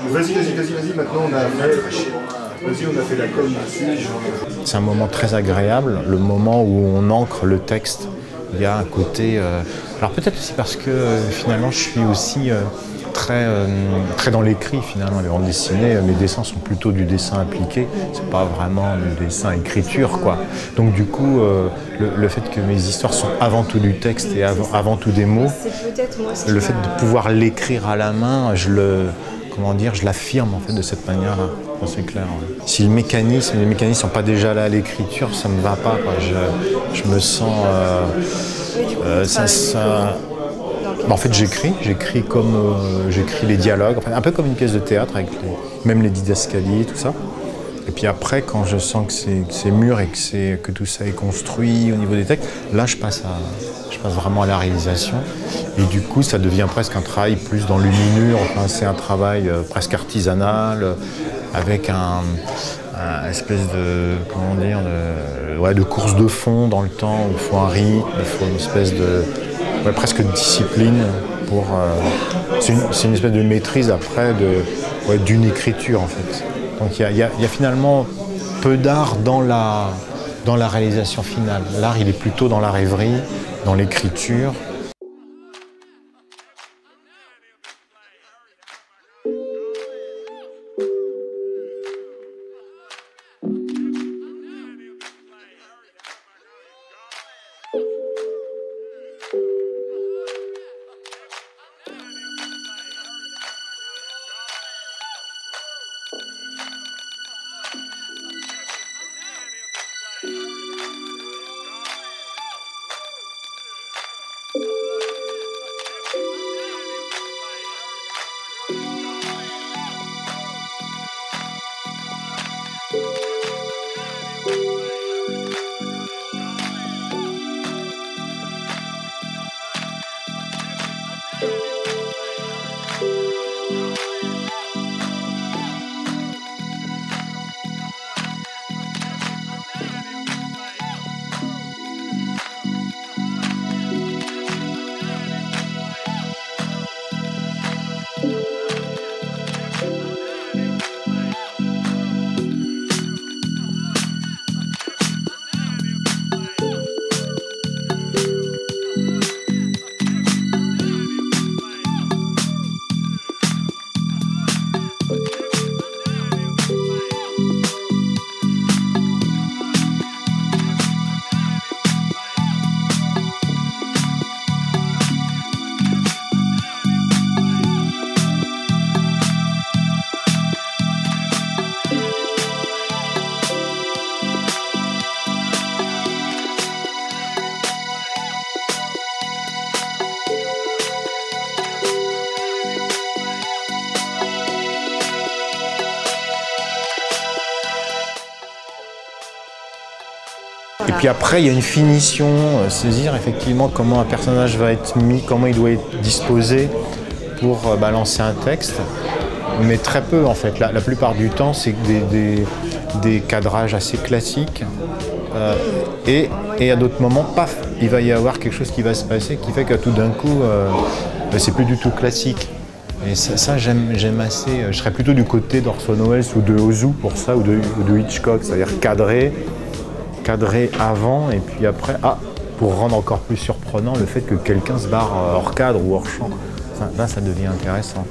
Vas-y, maintenant on a fait la com dessus. C'est un moment très agréable, le moment où on ancre le texte. Il y a un côté... alors peut-être aussi parce que finalement je suis aussi très dans l'écrit finalement. Les bandes dessinées, mes dessins sont plutôt du dessin appliqué, c'est pas vraiment du dessin écriture quoi. Donc du coup, le fait que mes histoires sont avant tout du texte et avant tout des mots, le fait de pouvoir l'écrire à la main, je l'affirme en fait de cette manière-là, c'est clair. Ouais. Si les mécanismes sont pas déjà là à l'écriture, ça me va pas, quoi. Je me sens... en fait, j'écris comme j'écris les dialogues, enfin, un peu comme une pièce de théâtre, avec même les didascalies, tout ça. Et puis après, quand je sens que c'est mûr et que tout ça est construit au niveau des textes, là, je passe vraiment à la réalisation. Et du coup, ça devient presque un travail plus dans l'huminure. Enfin, c'est un travail presque artisanal, avec un espèce de, comment dire, de course de fond dans le temps. Il faut un rythme, il faut une espèce de... presque de discipline pour... c'est une espèce de maîtrise après d'une écriture en fait. Donc il y a finalement peu d'art dans la réalisation finale. L'art il est plutôt dans la rêverie, dans l'écriture. Et puis après, il y a une finition, saisir effectivement comment un personnage va être mis, comment il doit être disposé pour balancer un texte. Mais très peu en fait. La plupart du temps, c'est des cadrages assez classiques. Et à d'autres moments, paf, il va y avoir quelque chose qui va se passer qui fait que tout d'un coup, c'est plus du tout classique. Et ça j'aime assez. Je serais plutôt du côté d'Orson Welles ou de Ozu pour ça, ou de Hitchcock, c'est-à-dire cadré avant et puis après, pour rendre encore plus surprenant le fait que quelqu'un se barre hors cadre ou hors champ. Là, ça devient intéressant.